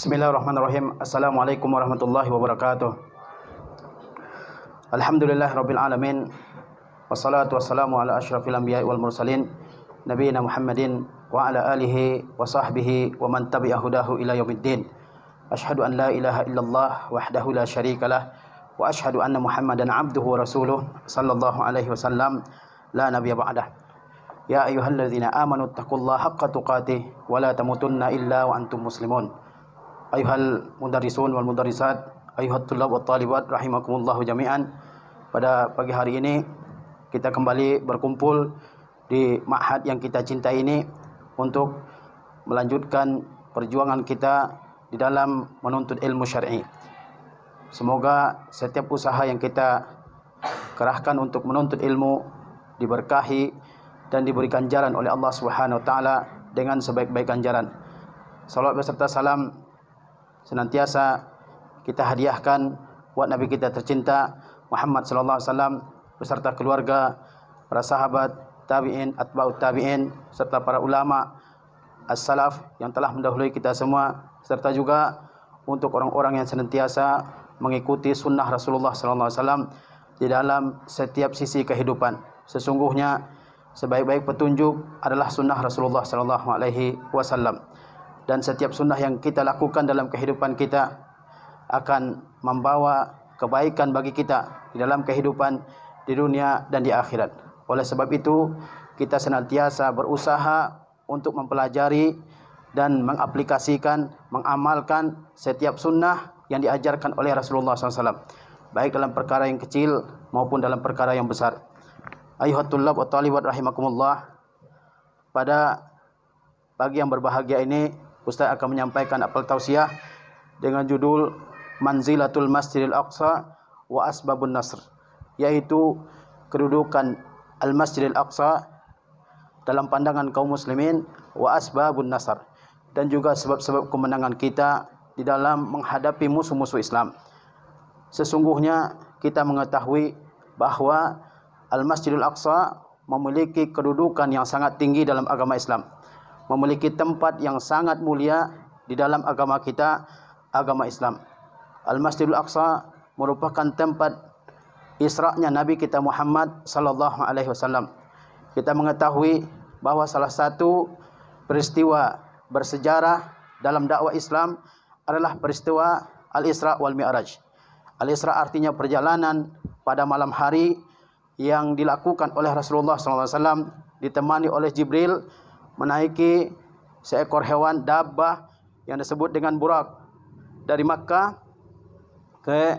Bismillahirrahmanirrahim. Assalamualaikum warahmatullahi wabarakatuh. Alhamdulillahirabbil alamin. Wassalatu wassalamu ala asyrafil anbiya'i wal mursalin nabiyina Muhammadin wa ala alihi wa sahbihi wa man tabi'a hudahu ila yaumiddin. Asyhadu an la ilaha illallah wahdahu la syarikalah wa asyhadu anna Muhammadan abduhu wa rasuluh sallallahu alaihi wasallam la nabiyya ba'dah. Ya ayyuhalladzina amanu taqullaha haqqa tuqatih wa la tamutunna illa wa antum muslimun. Ayuhal mudarrisun wal mudarrisat, ayuhat tullab wat talibat rahimakumullahu jami'an. Pada pagi hari ini kita kembali berkumpul di ma'had yang kita cintai ini untuk melanjutkan perjuangan kita di dalam menuntut ilmu syar'i. Semoga setiap usaha yang kita kerahkan untuk menuntut ilmu diberkahi dan diberi ganjaran oleh Allah Subhanahu wa taala dengan sebaik-baik ganjaran. Salawat beserta salam senantiasa kita hadiahkan buat Nabi kita tercinta Muhammad sallallahu alaihi wasallam beserta keluarga, para sahabat, tabi'in, atba'ut tabi'in serta para ulama as-salaf yang telah mendahului kita semua, serta juga untuk orang-orang yang senantiasa mengikuti sunnah Rasulullah sallallahu alaihi wasallam di dalam setiap sisi kehidupan. Sesungguhnya sebaik-baik petunjuk adalah sunnah Rasulullah sallallahu alaihi wasallam. Dan setiap sunnah yang kita lakukan dalam kehidupan kita akan membawa kebaikan bagi kita di dalam kehidupan di dunia dan di akhirat. Oleh sebab itu, kita senantiasa berusaha untuk mempelajari dan mengaplikasikan, mengamalkan setiap sunnah yang diajarkan oleh Rasulullah SAW, baik dalam perkara yang kecil maupun dalam perkara yang besar. Ayuhat tullab wa talibat rahimakumullah. Pada pagi yang berbahagia ini, Ustaz akan menyampaikan apel tausiah dengan judul Manzilatul Masjidil Aqsa wa Asbabun Nasr, yaitu kedudukan Al-Masjidil Aqsa dalam pandangan kaum muslimin wa Asbabun Nasr, dan juga sebab-sebab kemenangan kita di dalam menghadapi musuh-musuh Islam. Sesungguhnya kita mengetahui bahwa Al-Masjidil Aqsa memiliki kedudukan yang sangat tinggi dalam agama Islam, memiliki tempat yang sangat mulia di dalam agama kita, agama Islam. Al-Masjidil Aqsa merupakan tempat Isra'nya Nabi kita Muhammad sallallahu alaihi wasallam. Kita mengetahui bahwa salah satu peristiwa bersejarah dalam dakwah Islam adalah peristiwa Al-Isra wal Mi'raj. Al-Isra artinya perjalanan pada malam hari yang dilakukan oleh Rasulullah sallallahu alaihi wasallam ditemani oleh Jibril menaiki seekor hewan dabbah yang disebut dengan burak dari Makkah ke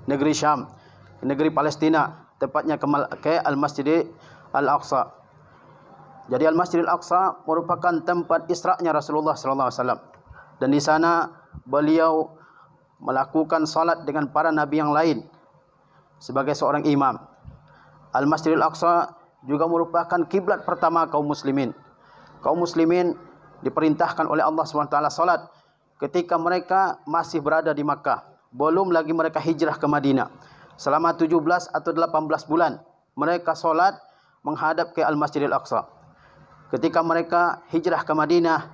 negeri Syam, ke negeri Palestina, tepatnya ke Al-Masjid Al-Aqsa. Jadi Al-Masjid Al-Aqsa merupakan tempat Isra'nya Rasulullah sallallahu alaihi wasallam, dan di sana beliau melakukan salat dengan para nabi yang lain sebagai seorang imam. Al-Masjid Al-Aqsa juga merupakan kiblat pertama kaum muslimin. Kaum muslimin diperintahkan oleh Allah SWT salat ketika mereka masih berada di Makkah. Belum lagi mereka hijrah ke Madinah. Selama 17 atau 18 bulan mereka salat menghadap ke Al-Masjidil Aqsa. Ketika mereka hijrah ke Madinah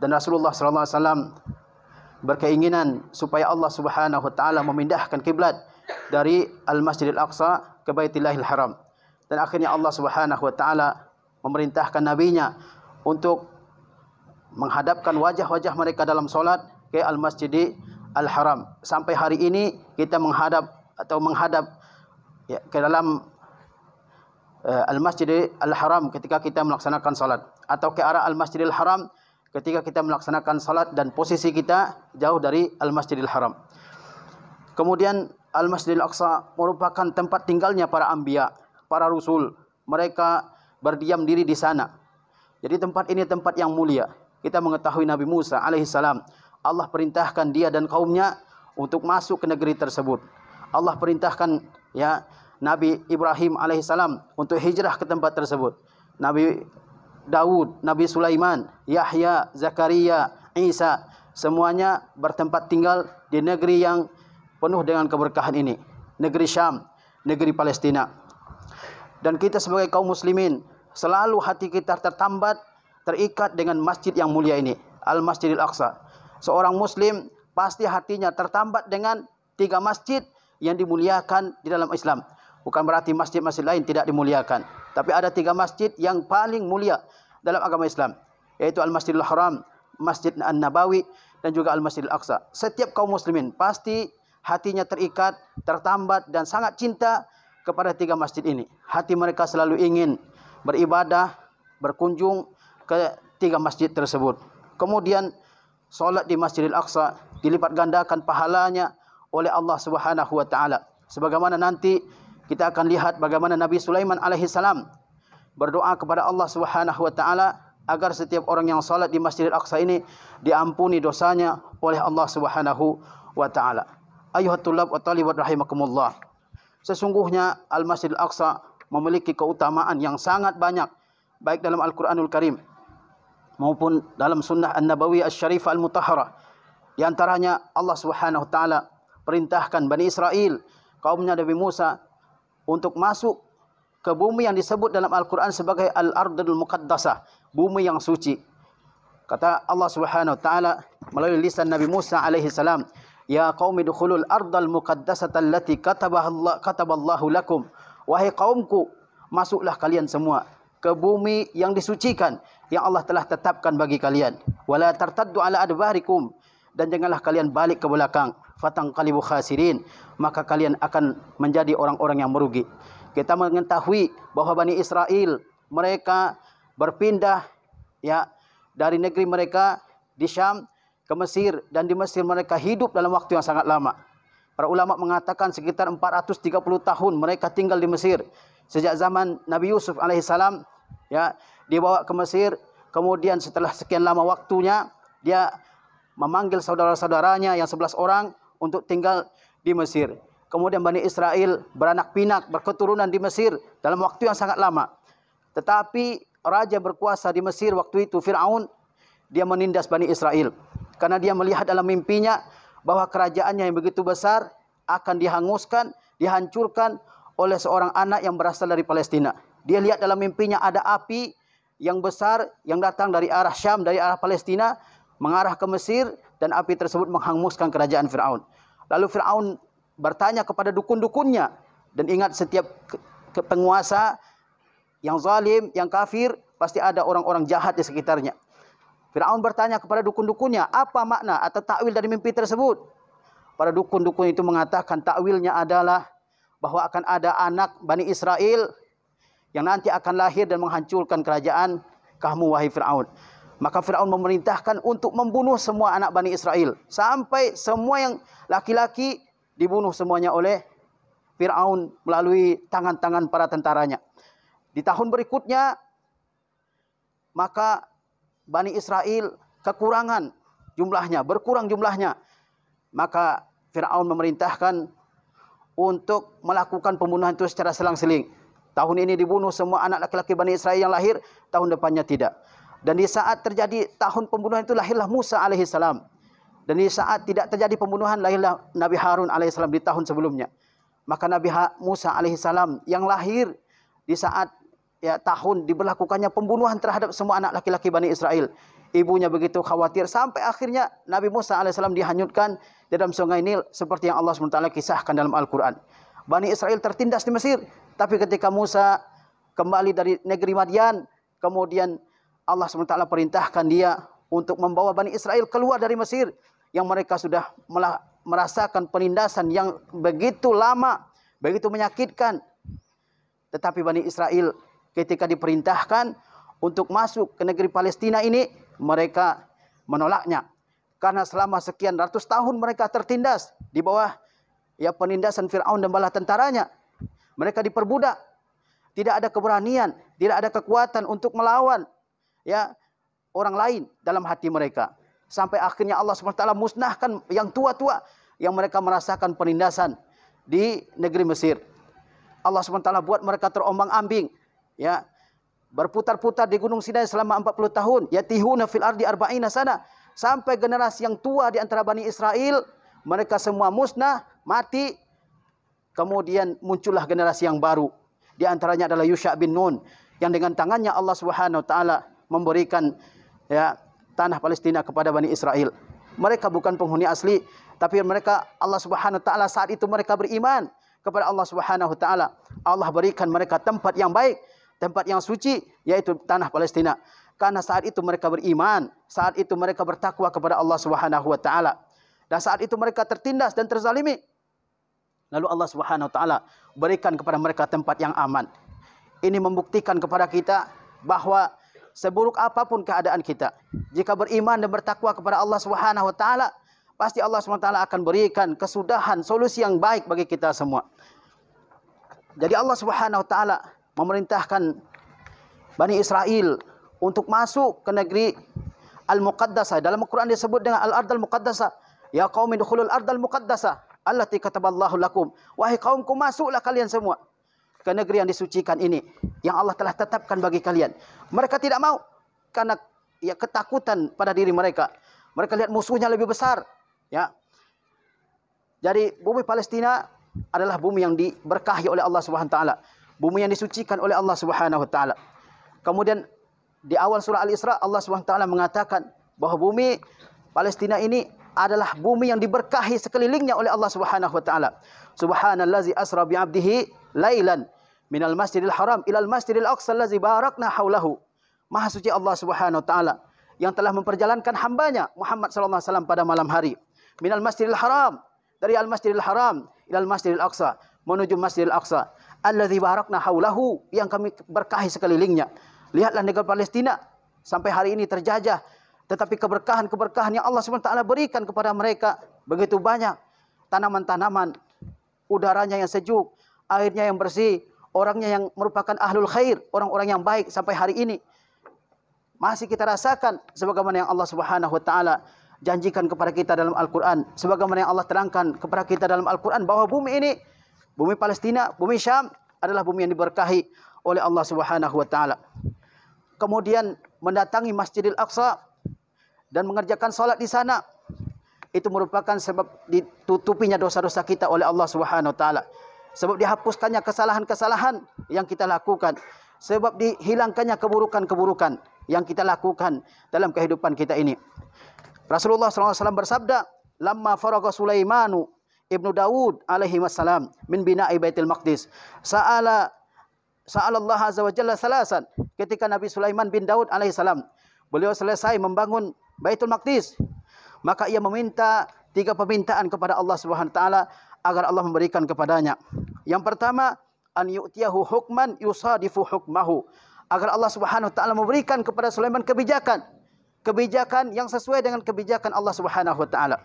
dan Rasulullah SAW berkeinginan supaya Allah Subhanahu wa taala memindahkan kiblat dari Al-Masjidil Aqsa ke Baitillahil Haram. Dan akhirnya Allah Subhanahu wa taala memerintahkan nabinya untuk menghadapkan wajah-wajah mereka dalam solat ke Al-Masjid Al-Haram. Sampai hari ini kita menghadap ke dalam Al-Masjid Al-Haram ketika kita melaksanakan solat, atau ke arah Al-Masjid Al-Haram ketika kita melaksanakan solat dan posisi kita jauh dari Al-Masjidil Haram. Kemudian Al-Masjidil Aqsa merupakan tempat tinggalnya para anbiya, para rasul. Mereka berdiam diri di sana. Jadi tempat ini tempat yang mulia. Kita mengetahui Nabi Musa alaihissalam, Allah perintahkan dia dan kaumnya untuk masuk ke negeri tersebut. Allah perintahkan Nabi Ibrahim alaihissalam untuk hijrah ke tempat tersebut. Nabi Daud, Nabi Sulaiman, Yahya, Zakaria, Isa, semuanya bertempat tinggal di negeri yang penuh dengan keberkahan ini, negeri Syam, negeri Palestina. Dan kita sebagai kaum muslimin selalu hati kita tertambat, terikat dengan masjid yang mulia ini, Al-Masjidil Aqsa. Seorang muslim pasti hatinya tertambat dengan 3 masjid yang dimuliakan di dalam Islam. Bukan berarti masjid-masjid lain tidak dimuliakan, tapi ada 3 masjid yang paling mulia dalam agama Islam, yaitu Al-Masjidil Haram, Masjid An-Nabawi, dan juga Al-Masjidil Aqsa. Setiap kaum muslimin pasti hatinya terikat, tertambat dan sangat cinta kepada 3 masjid ini. Hati mereka selalu ingin beribadah, berkunjung ke 3 masjid tersebut. Kemudian solat di Masjidil Aqsa dilipat gandakan pahalanya oleh Allah Subhanahu wa taala. Sebagaimana nanti kita akan lihat bagaimana Nabi Sulaiman alaihissalam berdoa kepada Allah Subhanahu wa taala agar setiap orang yang salat di Masjidil Aqsa ini diampuni dosanya oleh Allah Subhanahu wa taala. Ayuhat tulab wa talibat rahimakumullah. Sesungguhnya Al-Masjidil Aqsa memiliki keutamaan yang sangat banyak baik dalam Al-Qur'anul Karim maupun dalam sunnah An-Nabawi Asy-Syarifah Al-Mutahharah. Di antaranya Allah Subhanahu wa taala perintahkan Bani Israel, kaumnya Nabi Musa, untuk masuk ke bumi yang disebut dalam Al-Qur'an sebagai Al-Ardul Muqaddasah, bumi yang suci. Kata Allah Subhanahu wa taala melalui lisan Nabi Musa alaihi salam, "Ya qaumi dukhulul ardal muqaddasata allati kataballahu lakum." Wahai kaumku, masuklah kalian semua ke bumi yang disucikan yang Allah telah tetapkan bagi kalian. Wala tartaddu ala adbarikum, dan janganlah kalian balik ke belakang. Fatanqalibu khasirin, maka kalian akan menjadi orang-orang yang merugi. Kita mengetahui bahwa Bani Israel mereka berpindah dari negeri mereka di Syam ke Mesir, dan di Mesir mereka hidup dalam waktu yang sangat lama. Para ulama mengatakan sekitar 430 tahun mereka tinggal di Mesir. Sejak zaman Nabi Yusuf alaihissalam dibawa ke Mesir, kemudian setelah sekian lama waktunya dia memanggil saudara-saudaranya yang 11 orang untuk tinggal di Mesir. Kemudian Bani Israel beranak pinak, berketurunan di Mesir dalam waktu yang sangat lama. Tetapi raja berkuasa di Mesir waktu itu, Fir'aun, dia menindas Bani Israel. Karena dia melihat dalam mimpinya bahwa kerajaannya yang begitu besar akan dihanguskan, dihancurkan oleh seorang anak yang berasal dari Palestina. Dia lihat dalam mimpinya ada api yang besar yang datang dari arah Syam, dari arah Palestina, mengarah ke Mesir, dan api tersebut menghanguskan kerajaan Fir'aun. Lalu Fir'aun bertanya kepada dukun-dukunnya, dan ingat setiap penguasa yang zalim, yang kafir, pasti ada orang-orang jahat di sekitarnya. Fir'aun bertanya kepada dukun-dukunnya, apa makna atau takwil dari mimpi tersebut? Para dukun-dukun itu mengatakan takwilnya adalah bahwa akan ada anak Bani Israel yang nanti akan lahir dan menghancurkan kerajaan kamu, wahai Fir'aun. Maka Fir'aun memerintahkan untuk membunuh semua anak Bani Israel, sampai semua yang laki-laki dibunuh semuanya oleh Fir'aun melalui tangan-tangan para tentaranya. Di tahun berikutnya, maka Bani Israel kekurangan jumlahnya, berkurang jumlahnya. Maka Fir'aun memerintahkan untuk melakukan pembunuhan itu secara selang-seling. Tahun ini dibunuh semua anak laki-laki Bani Israel yang lahir, tahun depannya tidak. Dan di saat terjadi tahun pembunuhan itu lahirlah Musa alaihissalam. Dan di saat tidak terjadi pembunuhan lahirlah Nabi Harun alaihissalam di tahun sebelumnya. Maka Nabi Musa alaihissalam yang lahir di saat tahun diberlakukannya pembunuhan terhadap semua anak laki-laki Bani Israel. Ibunya begitu khawatir sampai akhirnya Nabi Musa alaihissalam dihanyutkan di dalam sungai Nil seperti yang Allah SWT kisahkan dalam Al-Quran. Bani Israel tertindas di Mesir, tapi ketika Musa kembali dari negeri Madian, kemudian Allah SWT perintahkan dia untuk membawa Bani Israel keluar dari Mesir yang mereka sudah merasakan penindasan yang begitu lama, begitu menyakitkan. Tetapi Bani Israel ketika diperintahkan untuk masuk ke negeri Palestina ini, mereka menolaknya. Karena selama sekian ratus tahun mereka tertindas di bawah penindasan Fir'aun dan bala tentaranya. Mereka diperbudak. Tidak ada keberanian, tidak ada kekuatan untuk melawan orang lain dalam hati mereka. Sampai akhirnya Allah SWT musnahkan yang tua-tua yang mereka merasakan penindasan di negeri Mesir. Allah SWT buat mereka terombang-ambing, berputar-putar di Gunung Sinai selama 40 tahun. Yatihuna fil ardi arba'ina sana. Sampai generasi yang tua di antara Bani Israel, mereka semua musnah, mati. Kemudian muncullah generasi yang baru. Di antaranya adalah Yusha bin Nun, yang dengan tangannya Allah Subhanahu wa taala memberikan tanah Palestina kepada Bani Israel. Mereka bukan penghuni asli, tapi mereka Allah Subhanahu wa taala saat itu mereka beriman kepada Allah Subhanahu wa taala. Allah berikan mereka tempat yang baik, tempat yang suci, yaitu tanah Palestina. Karena saat itu mereka beriman, saat itu mereka bertakwa kepada Allah Subhanahu wa taala. Dan saat itu mereka tertindas dan terzalimi. Lalu Allah Subhanahu wa taala berikan kepada mereka tempat yang aman. Ini membuktikan kepada kita bahwa seburuk apapun keadaan kita, jika beriman dan bertakwa kepada Allah Subhanahu wa taala, pasti Allah Subhanahu wa taala akan berikan kesudahan, solusi yang baik bagi kita semua. Jadi Allah Subhanahu wa taala memerintahkan Bani Israel untuk masuk ke negeri Al-Muqaddasah. Dalam Al-Quran disebut dengan Al-Ardal Muqaddasah. Ya qaumi dukhulul Ardal Muqaddasah allati kataballahu lakum. Wahai kaumku, masuklah kalian semua ke negeri yang disucikan ini, yang Allah telah tetapkan bagi kalian. Mereka tidak mau karena ya ketakutan pada diri mereka. Mereka lihat musuhnya lebih besar, ya. Jadi bumi Palestina adalah bumi yang diberkahi oleh Allah Subhanahu wa taala, bumi yang disucikan oleh Allah Subhanahu wa taala. Kemudian di awal surah Al-Isra Allah Subhanahu wa taala mengatakan bahwa bumi Palestina ini adalah bumi yang diberkahi sekelilingnya oleh Allah Subhanahu wa taala. Subhanallazi asra bi 'abdihi lailan minal masjidil haram ilal masjidil aqsa allazi barakna haulahu. Maha suci Allah Subhanahu wa taala yang telah memperjalankan hambanya Muhammad sallallahu alaihi wasallam pada malam hari. Minal masjidil haram, dari al-masjidil haram ilal masjidil aqsa, menuju masjidil aqsa, allazi barakna haulahu, yang kami berkahi sekelilingnya. Lihatlah negara Palestina sampai hari ini terjajah, tetapi keberkahan-keberkahan yang Allah SWT berikan kepada mereka begitu banyak. Tanaman-tanaman, udaranya yang sejuk, airnya yang bersih, orangnya yang merupakan ahlul khair, orang-orang yang baik sampai hari ini. Masih kita rasakan sebagaimana yang Allah Subhanahu wa taala janjikan kepada kita dalam Al-Qur'an, sebagaimana yang Allah terangkan kepada kita dalam Al-Qur'an bahwa bumi ini, bumi Palestina, bumi Syam adalah bumi yang diberkahi oleh Allah Subhanahu wa taala. Kemudian mendatangi Masjidil Aqsa dan mengerjakan salat di sana, itu merupakan sebab ditutupinya dosa-dosa kita oleh Allah Subhanahu wa taala. Sebab dihapuskannya kesalahan-kesalahan yang kita lakukan, sebab dihilangkannya keburukan-keburukan yang kita lakukan dalam kehidupan kita ini. Rasulullah SAW bersabda, "Lamma faragha Sulaimanu ibnu Daud alaihi wassalam min bina'i Baitul Maqdis, sa'ala Allah azza wa jalla salasan." Ketika Nabi Sulaiman bin Daud alaihissalam, beliau selesai membangun Baitul Maqdis, maka ia meminta 3 permintaan kepada Allah Subhanahu wa taala agar Allah memberikan kepadanya. Yang pertama, an yu'tiyahu hukman yusadifu hukmahu, agar Allah Subhanahu wa taala memberikan kepada Sulaiman kebijakan yang sesuai dengan kebijakan Allah Subhanahu wa taala.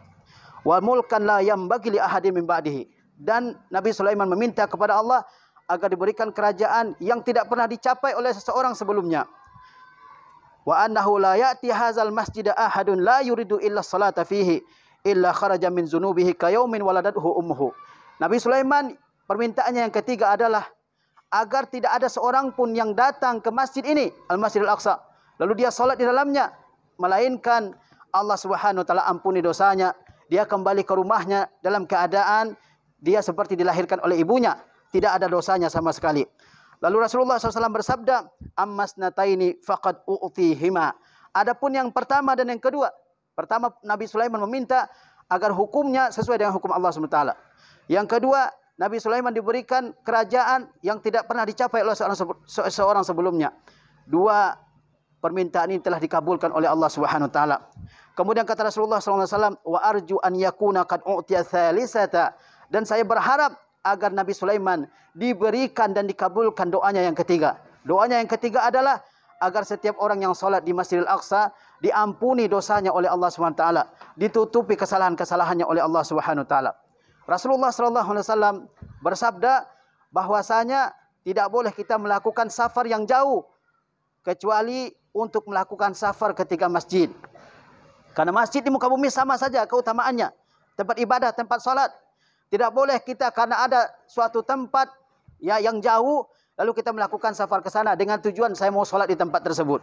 Wa mulkan la yambaghi li ahadin min ba'dihi, dan Nabi Sulaiman meminta kepada Allah agar diberikan kerajaan yang tidak pernah dicapai oleh seseorang sebelumnya. Wa annahu la ya'ti hadzal masjida ahadun la yuridu illa salata fihi illa kharaja min zunubihi kayaumin waladathu ummuhu. Nabi Sulaiman permintaannya yang ketiga adalah agar tidak ada seorang pun yang datang ke masjid ini, Al-Masjidil Aqsa, lalu dia salat di dalamnya, melainkan Allah Subhanahu wa taala ampuni dosanya, dia kembali ke rumahnya dalam keadaan dia seperti dilahirkan oleh ibunya, tidak ada dosanya sama sekali. Lalu Rasulullah SAW bersabda, "Ammas nataini faqad u'tihima." Adapun yang pertama dan yang kedua, pertama Nabi Sulaiman meminta agar hukumnya sesuai dengan hukum Allah SWT. Yang kedua, Nabi Sulaiman diberikan kerajaan yang tidak pernah dicapai oleh seorang sebelumnya. 2 permintaan ini telah dikabulkan oleh Allah Subhanahu wa taala. Kemudian kata Rasulullah SAW, "Wa arju an yakuna qad u'tiya tsalisata." Dan saya berharap agar Nabi Sulaiman diberikan dan dikabulkan doanya yang ketiga. Doanya yang ketiga adalah agar setiap orang yang salat di Masjidil Aqsa diampuni dosanya oleh Allah Subhanahu wa taala, ditutupi kesalahan-kesalahannya oleh Allah Subhanahu wa taala. Rasulullah SAW bersabda bahwasanya tidak boleh kita melakukan safar yang jauh kecuali untuk melakukan safar ketika masjid. Karena masjid di muka bumi sama saja keutamaannya, tempat ibadah, tempat salat. Tidak boleh kita karena ada suatu tempat ya yang jauh lalu kita melakukan safar ke sana dengan tujuan saya mau salat di tempat tersebut.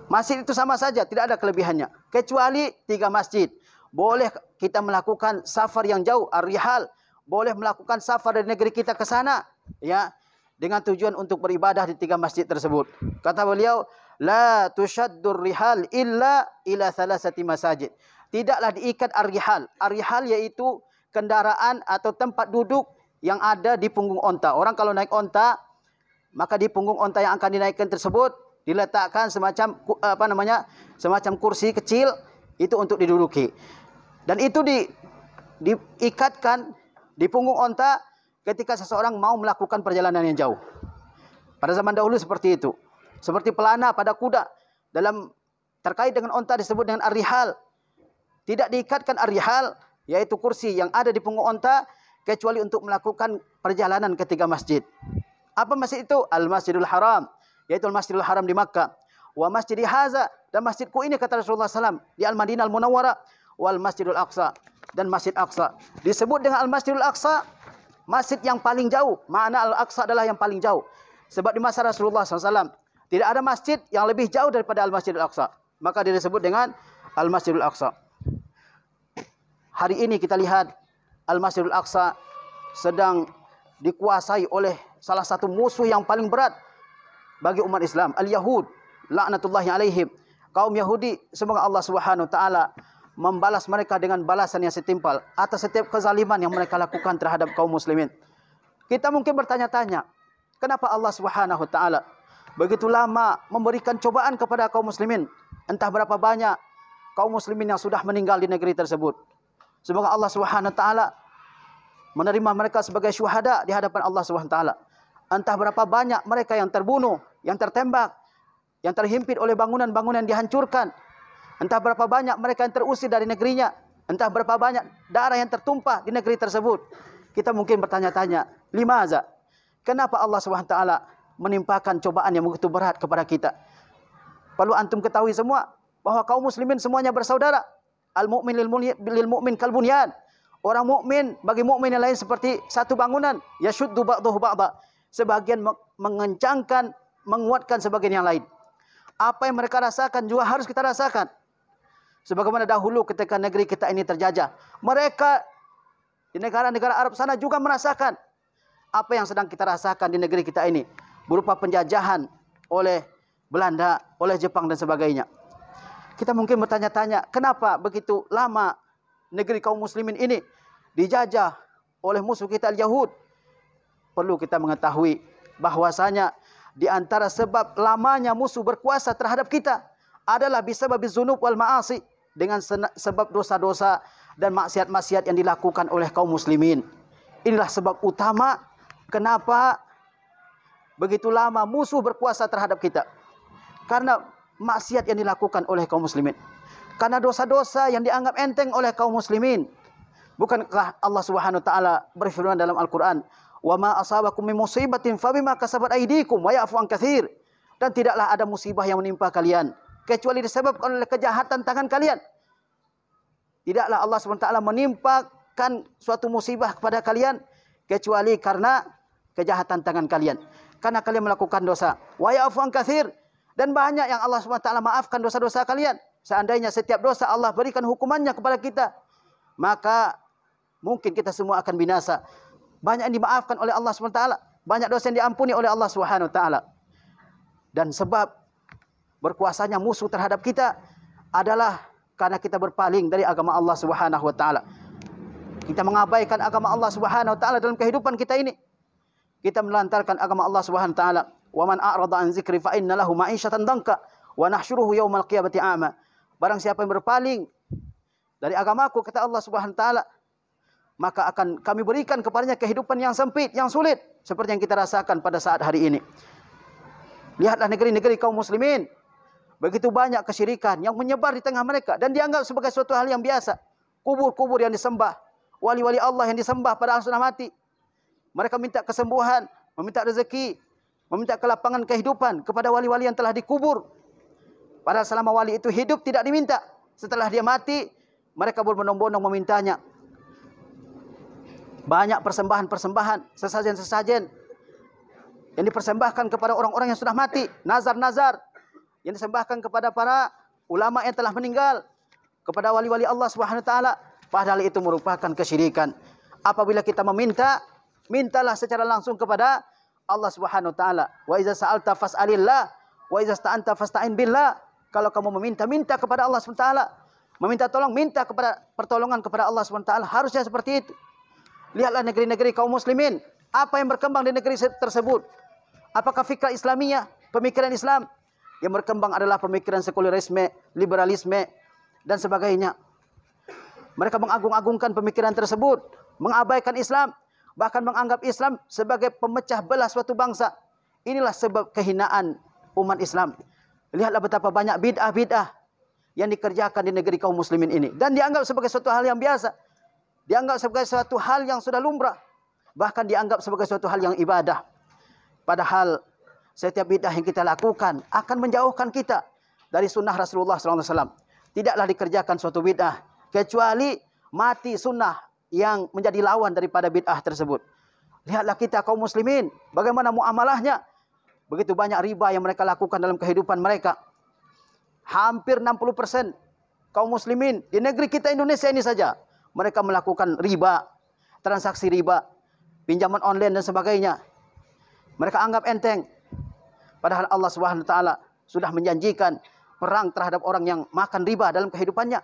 Masjid itu sama saja, tidak ada kelebihannya kecuali 3 masjid. Boleh kita melakukan safar yang jauh, ar-rihal, boleh melakukan safar dari negeri kita ke sana ya dengan tujuan untuk beribadah di 3 masjid tersebut. Kata beliau, la tushaddur rihal illa ila 3 masajid. tidaklah diikat ar-rihal. Ar-rihal yaitu kendaraan atau tempat duduk yang ada di punggung onta. Orang kalau naik onta, maka di punggung onta yang akan dinaikkan tersebut diletakkan semacam semacam kursi kecil itu untuk diduduki. Dan itu diikatkan di punggung onta ketika seseorang mau melakukan perjalanan yang jauh. Pada zaman dahulu seperti itu. Seperti pelana pada kuda. Terkait dengan onta disebut dengan ar-rihal. Tidak diikatkan ar-rihal, yaitu kursi yang ada di punggung onta, kecuali untuk melakukan perjalanan ke 3 masjid. Apa masjid itu? Al-Masjidul Haram, yaitu Al-Masjidul Haram di Makkah. Wa masjidi haza, dan masjidku ini kata Rasulullah SAW, di Al-Madinah Al-Munawwarah, wal Masjidul Aqsa, dan Masjid Aqsa. Disebut dengan Al-Masjidul Aqsa, masjid yang paling jauh. Makna Al-Aqsa adalah yang paling jauh. Sebab di masa Rasulullah SAW, tidak ada masjid yang lebih jauh daripada Al-Masjidul Aqsa. Maka dia disebut dengan Al-Masjidul Aqsa. Hari ini kita lihat Al-Masjidul Aqsa sedang dikuasai oleh salah satu musuh yang paling berat bagi umat Islam, Al-Yahud, laknatullahi alaihim. Kaum Yahudi, semoga Allah Subhanahu wa taala membalas mereka dengan balasan yang setimpal atas setiap kezaliman yang mereka lakukan terhadap kaum muslimin. Kita mungkin bertanya-tanya, kenapa Allah Subhanahu wa taala begitu lama memberikan cobaan kepada kaum muslimin? Entah berapa banyak kaum muslimin yang sudah meninggal di negeri tersebut. Semoga Allah Subhanahu wa taala menerima mereka sebagai syuhada di hadapan Allah Subhanahu wa taala. Entah berapa banyak mereka yang terbunuh, yang tertembak, yang terhimpit oleh bangunan-bangunan yang dihancurkan. Entah berapa banyak mereka yang terusir dari negerinya. Entah berapa banyak darah yang tertumpah di negeri tersebut. Kita mungkin bertanya-tanya, limaza? Kenapa Allah Subhanahu wa taala menimpakan cobaan yang begitu berat kepada kita? Perlu antum ketahui semua bahwa kaum muslimin semuanya bersaudara. Al-mu'min lil mu'min kal bunyan. Orang mukmin bagi mukmin yang lain seperti satu bangunan. Yashuddu ba'dahu ba'da. Sebagian mengencangkan, menguatkan sebagian yang lain. Apa yang mereka rasakan juga harus kita rasakan. Sebagaimana dahulu ketika negeri kita ini terjajah, mereka di negara-negara Arab sana juga merasakan apa yang sedang kita rasakan di negeri kita ini, berupa penjajahan oleh Belanda, oleh Jepang dan sebagainya. Kita mungkin bertanya-tanya, kenapa begitu lama negeri kaum muslimin ini dijajah oleh musuh kita Al-Yahud? Perlu kita mengetahui bahwasanya di antara sebab lamanya musuh berkuasa terhadap kita adalah bisababiz dzunub wal ma'asi, dengan sebab dosa-dosa dan maksiat-maksiat yang dilakukan oleh kaum muslimin. Inilah sebab utama kenapa begitu lama musuh berkuasa terhadap kita. Karena maksiat yang dilakukan oleh kaum muslimin. Karena dosa-dosa yang dianggap enteng oleh kaum muslimin. Bukankah Allah Subhanahu wa taala berfirman dalam Al-Qur'an, "Wa ma asabakum min musibatin fabima kasabat aydikum wa ya'fu an katsir." Dan tidaklah ada musibah yang menimpa kalian kecuali disebabkan oleh kejahatan tangan kalian. Tidaklah Allah Subhanahu wa taala menimpakan suatu musibah kepada kalian kecuali karena kejahatan tangan kalian. Karena kalian melakukan dosa. Wa ya'fu an katsir. Dan banyak yang Allah SWT maafkan dosa-dosa kalian. Seandainya setiap dosa Allah berikan hukumannya kepada kita, maka mungkin kita semua akan binasa. Banyak yang dimaafkan oleh Allah SWT. Banyak dosa yang diampuni oleh Allah SWT. Dan sebab berkuasanya musuh terhadap kita adalah karena kita berpaling dari agama Allah SWT. Kita mengabaikan agama Allah SWT dalam kehidupan kita ini. Kita melantarkan agama Allah SWT. Wa man a'rada an dzikri fa inna lahu ma'isyatan danka wa nahsyuruhu yaumal qiyamati a'ma. Barang siapa yang berpaling dari agamaku, kata Allah Subhanahu wa taala, maka akan kami berikan kepadanya kehidupan yang sempit, yang sulit, seperti yang kita rasakan pada saat hari ini. Lihatlah negeri-negeri kaum muslimin, begitu banyak kesyirikan yang menyebar di tengah mereka dan dianggap sebagai suatu hal yang biasa. Kubur-kubur yang disembah, wali-wali Allah yang disembah padahal sudah mati. Mereka minta kesembuhan, meminta rezeki, meminta kelapangan kehidupan kepada wali-wali yang telah dikubur. Padahal selama wali itu hidup tidak diminta. Setelah dia mati, mereka berbondong-bondong memintanya. Banyak persembahan-persembahan, sesajen-sesajen yang dipersembahkan kepada orang-orang yang sudah mati. Nazar-nazar yang disembahkan kepada para ulama yang telah meninggal, kepada wali-wali Allah Subhanahu wa taala. Padahal itu merupakan kesyirikan. Apabila kita meminta, mintalah secara langsung kepada Allah Subhanahu wa taala. Wa iza sa'alta fas'alillah wa iza sta'anta fasta'in billah. Kalau kamu meminta, minta kepada Allah Subhanahu wa taala. Meminta tolong, minta kepada pertolongan kepada Allah SWT. Harusnya seperti itu. Lihatlah negeri-negeri kaum muslimin. Apa yang berkembang di negeri tersebut? Apakah fikrah Islamiyah, pemikiran Islam? Yang berkembang adalah pemikiran sekulerisme, liberalisme, dan sebagainya. Mereka mengagung-agungkan pemikiran tersebut. Mengabaikan Islam. Bahkan menganggap Islam sebagai pemecah belah suatu bangsa. Inilah sebab kehinaan umat Islam. Lihatlah betapa banyak bid'ah-bid'ah yang dikerjakan di negeri kaum muslimin ini. Dan dianggap sebagai suatu hal yang biasa. Dianggap sebagai suatu hal yang sudah lumrah. Bahkan dianggap sebagai suatu hal yang ibadah. Padahal setiap bid'ah yang kita lakukan akan menjauhkan kita dari sunnah Rasulullah SAW. Tidaklah dikerjakan suatu bid'ah kecuali mati sunnah yang menjadi lawan daripada bid'ah tersebut. Lihatlah kita kaum muslimin, bagaimana muamalahnya. Begitu banyak riba yang mereka lakukan dalam kehidupan mereka. Hampir 60% kaum muslimin di negeri kita Indonesia ini saja, mereka melakukan riba, transaksi riba, pinjaman online dan sebagainya. Mereka anggap enteng. Padahal Allah SWT sudah menjanjikan perang terhadap orang yang makan riba dalam kehidupannya.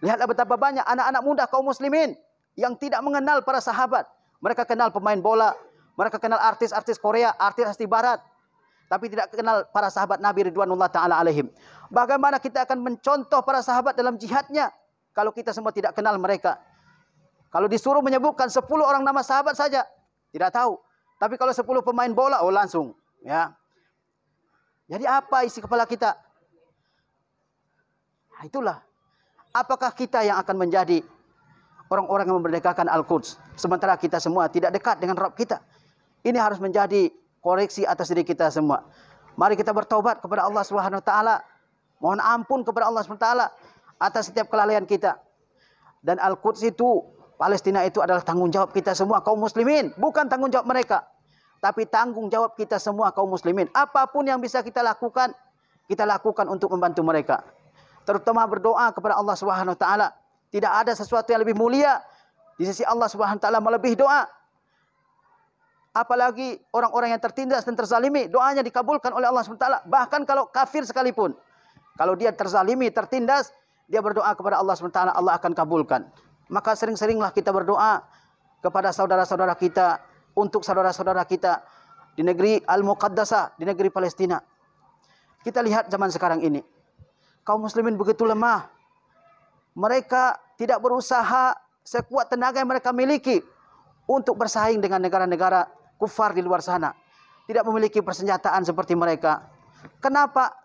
Lihatlah betapa banyak anak-anak muda kaum muslimin yang tidak mengenal para sahabat. Mereka kenal pemain bola, mereka kenal artis-artis Korea, artis-artis barat, tapi tidak kenal para sahabat Nabi Ridwanullah Ta'ala alaihim. Bagaimana kita akan mencontoh para sahabat dalam jihadnya kalau kita semua tidak kenal mereka? Kalau disuruh menyebutkan 10 orang nama sahabat saja, tidak tahu. Tapi kalau 10 pemain bola, oh langsung. Ya. Jadi apa isi kepala kita? Nah, itulah. Apakah kita yang akan menjadi orang-orang yang memerdekakan Al-Quds, sementara kita semua tidak dekat dengan Rabb kita? Ini harus menjadi koreksi atas diri kita semua. Mari kita bertobat kepada Allah Subhanahu wa taala. Mohon ampun kepada Allah Subhanahu wa taala atas setiap kelalaian kita. Dan Al-Quds itu, Palestina itu adalah tanggung jawab kita semua kaum muslimin, bukan tanggung jawab mereka. Tapi tanggung jawab kita semua kaum muslimin. Apapun yang bisa kita lakukan untuk membantu mereka. Terutama berdoa kepada Allah Subhanahu wa taala. Tidak ada sesuatu yang lebih mulia di sisi Allah Subhanahu wa taala melebihi doa. Apalagi orang-orang yang tertindas dan terzalimi, doanya dikabulkan oleh Allah Subhanahu wa taala. Bahkan kalau kafir sekalipun, kalau dia terzalimi, tertindas, dia berdoa kepada Allah Subhanahu wa taala, Allah akan kabulkan. Maka sering-seringlah kita berdoa kepada saudara-saudara kita, untuk saudara-saudara kita di negeri Al-Muqaddasah, di negeri Palestina. Kita lihat zaman sekarang ini, kaum muslimin begitu lemah. Mereka tidak berusaha sekuat tenaga yang mereka miliki untuk bersaing dengan negara-negara kufar di luar sana. Tidak memiliki persenjataan seperti mereka. Kenapa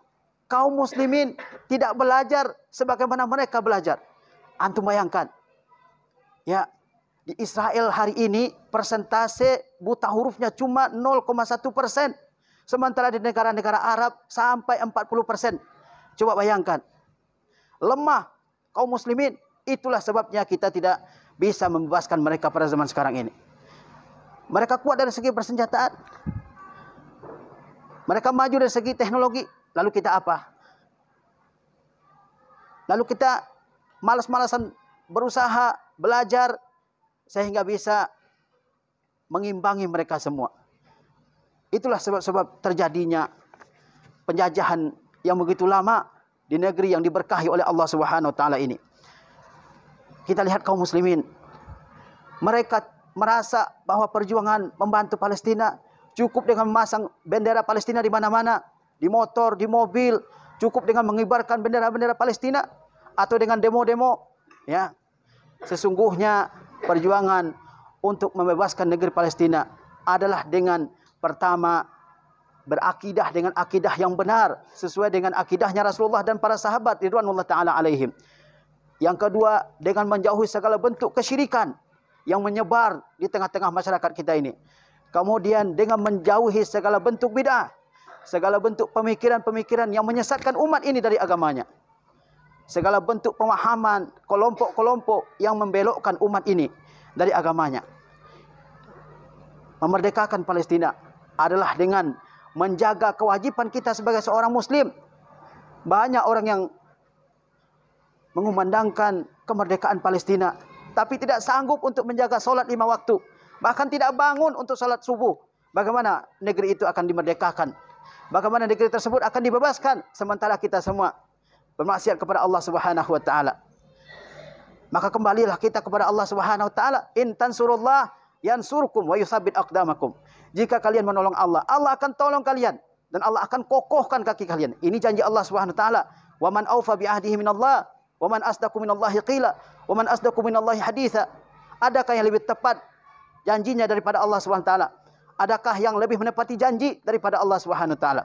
kaum muslimin tidak belajar sebagaimana mereka belajar? Antum bayangkan. Ya, di Israel hari ini persentase buta hurufnya cuma 0,1%. Sementara di negara-negara Arab sampai 40%. Coba bayangkan. Lemah kaum muslimin. Itulah sebabnya kita tidak bisa membebaskan mereka pada zaman sekarang ini. Mereka kuat dari segi persenjataan. Mereka maju dari segi teknologi. Lalu kita apa? Lalu kita malas-malasan berusaha, belajar, sehingga bisa mengimbangi mereka semua. Itulah sebab-sebab terjadinya penjajahan yang begitu lama di negeri yang diberkahi oleh Allah Subhanahu wa taala ini. Kita lihat kaum muslimin, mereka merasa bahwa perjuangan membantu Palestina cukup dengan memasang bendera Palestina di mana-mana, di motor, di mobil, cukup dengan mengibarkan bendera-bendera Palestina atau dengan demo-demo, ya. Sesungguhnya perjuangan untuk membebaskan negeri Palestina adalah dengan pertama berakidah dengan akidah yang benar sesuai dengan akidahnya Rasulullah dan para sahabat ridwanullah taala alaihim. Yang kedua, dengan menjauhi segala bentuk kesyirikan yang menyebar di tengah-tengah masyarakat kita ini. Kemudian dengan menjauhi segala bentuk bid'ah, segala bentuk pemikiran-pemikiran yang menyesatkan umat ini dari agamanya. Segala bentuk pemahaman kelompok-kelompok yang membelokkan umat ini dari agamanya. Memerdekakan Palestina adalah dengan menjaga kewajiban kita sebagai seorang muslim. Banyak orang yang mengumandangkan kemerdekaan Palestina, tapi tidak sanggup untuk menjaga solat 5 waktu. Bahkan tidak bangun untuk salat subuh. Bagaimana negeri itu akan dimerdekakan? Bagaimana negeri tersebut akan dibebaskan? Sementara kita semua bermaksiat kepada Allah Subhanahu wa taala. Maka kembalilah kita kepada Allah Subhanahu wa taala. In tansurullah yansurkum wa yutsabbit aqdamakum. Jika kalian menolong Allah, Allah akan tolong kalian dan Allah akan kokohkan kaki kalian. Ini janji Allah Subhanahu wa taala. Wa man aufa bi ahdihi minallah wa man asdaqu minallahi qila wa man asdaqu minallahi haditsa. Adakah yang lebih tepat janjinya daripada Allah Subhanahu wa taala? Adakah yang lebih menepati janji daripada Allah Subhanahu wa taala?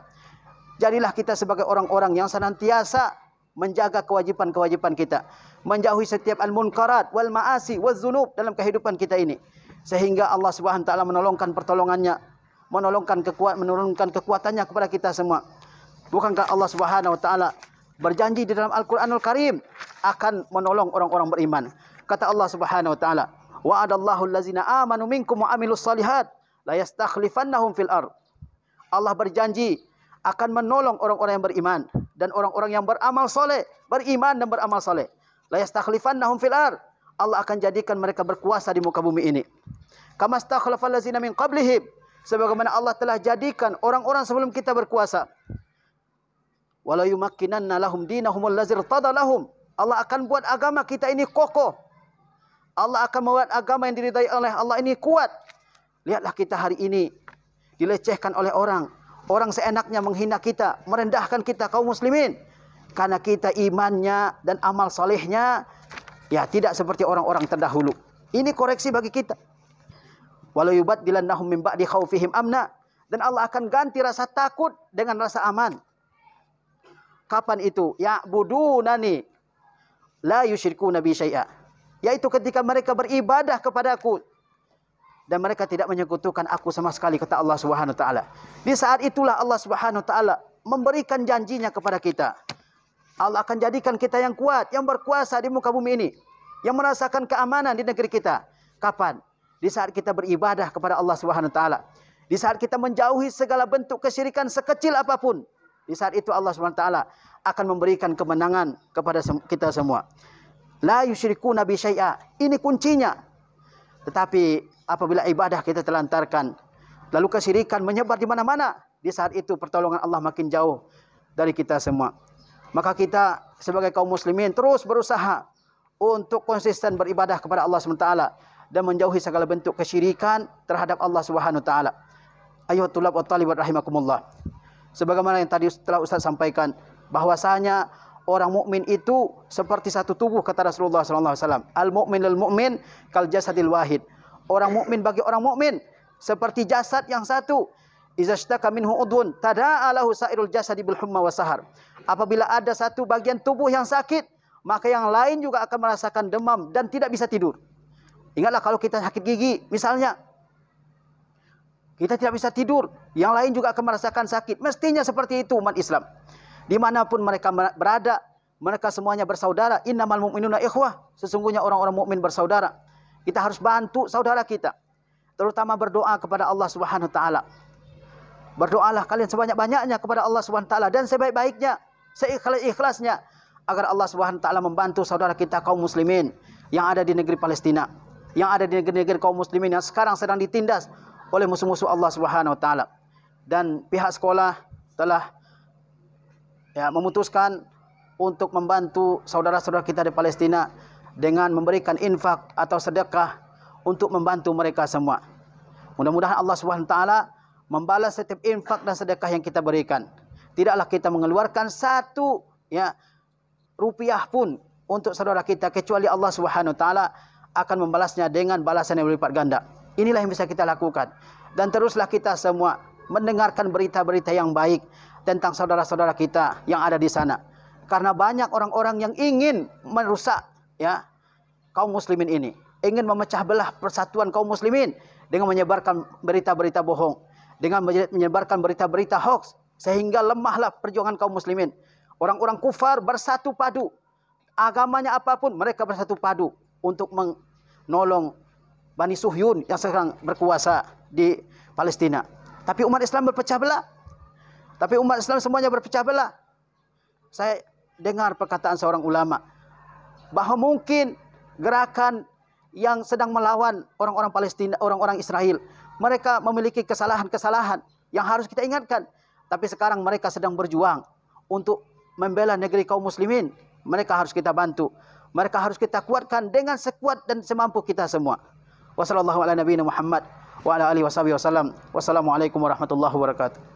Jadilah kita sebagai orang-orang yang senantiasa menjaga kewajiban-kewajiban kita, menjauhi setiap al-munkarat wal ma'asi wal dzunub dalam kehidupan kita ini, sehingga Allah Subhanahu wa taala menurunkan kekuatannya kepada kita semua. Bukankah Allah Subhanahu wa taala berjanji di dalam Al-Qur'anul Karim akan menolong orang-orang beriman? Kata Allah Subhanahu wa taala, wa'adallahu allazina amanu minkum wa amilus solihat la yastakhlifannahum fil ard. Allah berjanji akan menolong orang-orang yang beriman dan orang-orang yang beramal soleh, beriman dan beramal soleh. La yastakhlifannahum fil ard. Allah akan jadikan mereka berkuasa di muka bumi ini. Kama stakhlafal ladzina min qablihim. Sebagaimana Allah telah jadikan orang-orang sebelum kita berkuasa. Wala yumakkinanna lahum dinahum allazi irtada lahum. Allah akan buat agama kita ini kokoh. Allah akan membuat agama yang diridai oleh Allah ini kuat. Lihatlah kita hari ini dilecehkan oleh orang. Orang seenaknya menghina kita, merendahkan kita kaum muslimin. Karena kita imannya dan amal salehnya ya tidak seperti orang-orang terdahulu. Ini koreksi bagi kita. Walau yubaddilannahum min ba'di khaufihim amna. Dan Allah akan ganti rasa takut dengan rasa aman. Kapan itu? Ya'budunani la yusyrikuna bi syai'a. Yaitu ketika mereka beribadah kepadaku dan mereka tidak menyekutukan aku sama sekali, kata Allah Subhanahu wa taala. Di saat itulah Allah Subhanahu wa taala memberikan janjinya kepada kita. Allah akan jadikan kita yang kuat, yang berkuasa di muka bumi ini, yang merasakan keamanan di negeri kita. Kapan? Di saat kita beribadah kepada Allah Subhanahu wa taala. Di saat kita menjauhi segala bentuk kesyirikan sekecil apapun. Di saat itu Allah Subhanahu wa taala akan memberikan kemenangan kepada kita semua. La yusyrikuna bi syai'a. Ini kuncinya. Tetapi apabila ibadah kita telantarkan, lalu kesyirikan menyebar di mana-mana, di saat itu pertolongan Allah makin jauh dari kita semua. Maka kita sebagai kaum muslimin terus berusaha untuk konsisten beribadah kepada Allah SWT dan menjauhi segala bentuk kesyirikan terhadap Allah Subhanahu wa taala. Ayuhat tulab wa talibat rahimakumullah. Sebagaimana yang tadi telah Ustaz sampaikan, bahwasanya orang mukmin itu seperti satu tubuh, kata Rasulullah sallallahu alaihi wasallam. Al-mu'min lil mu'min kal jasadil wahid. Orang mukmin bagi orang mukmin seperti jasad yang satu. Idza ishtaka minhu udhun tada'a lahu sa'irul jasadi bil humma wa sahar. Apabila ada satu bagian tubuh yang sakit, maka yang lain juga akan merasakan demam dan tidak bisa tidur. Ingatlah kalau kita sakit gigi misalnya, kita tidak bisa tidur, yang lain juga akan merasakan sakit. Mestinya seperti itu umat Islam. Dimanapun mereka berada, mereka semuanya bersaudara. Innamal mu'minuna ikhwah. Sesungguhnya orang-orang mukmin bersaudara. Kita harus bantu saudara kita. Terutama berdoa kepada Allah Subhanahu wa taala. Berdoalah kalian sebanyak-banyaknya kepada Allah Subhanahu wa taala dan sebaik-baiknya, seikhlas-ikhlasnya, agar Allah Subhanahu wa taala membantu saudara kita kaum muslimin yang ada di negeri Palestina, yang ada di negeri-negeri kaum muslimin yang sekarang sedang ditindas oleh musuh-musuh Allah Subhanahu wa taala. Dan pihak sekolah telah memutuskan untuk membantu saudara-saudara kita di Palestina dengan memberikan infak atau sedekah untuk membantu mereka semua. Mudah-mudahan Allah Subhanahu wa taala membalas setiap infak dan sedekah yang kita berikan. Tidaklah kita mengeluarkan satu rupiah pun untuk saudara kita, kecuali Allah Subhanahu wa taala akan membalasnya dengan balasan yang berlipat ganda. Inilah yang bisa kita lakukan. Dan teruslah kita semua mendengarkan berita-berita yang baik tentang saudara-saudara kita yang ada di sana. Karena banyak orang-orang yang ingin merusak kaum muslimin ini, ingin memecah belah persatuan kaum muslimin dengan menyebarkan berita-berita bohong, dengan menyebarkan berita-berita hoax, sehingga lemahlah perjuangan kaum muslimin. Orang-orang kufar bersatu padu, agamanya apapun mereka bersatu padu untuk menolong Bani Suhyun yang sekarang berkuasa di Palestina. Tapi umat Islam berpecah belah. Tapi umat Islam semuanya berpecah belah. Saya dengar perkataan seorang ulama bahwa mungkin gerakan yang sedang melawan orang-orang Palestina, orang-orang Israel, mereka memiliki kesalahan-kesalahan yang harus kita ingatkan. Tapi sekarang mereka sedang berjuang untuk membela negeri kaum muslimin. Mereka harus kita bantu. mereka harus kita kuatkan dengan sekuat dan semampu kita semua. Wassallallahu ala nabiyina Muhammad wa ala alihi wasallam. Wassalamualaikum warahmatullahi wabarakatuh.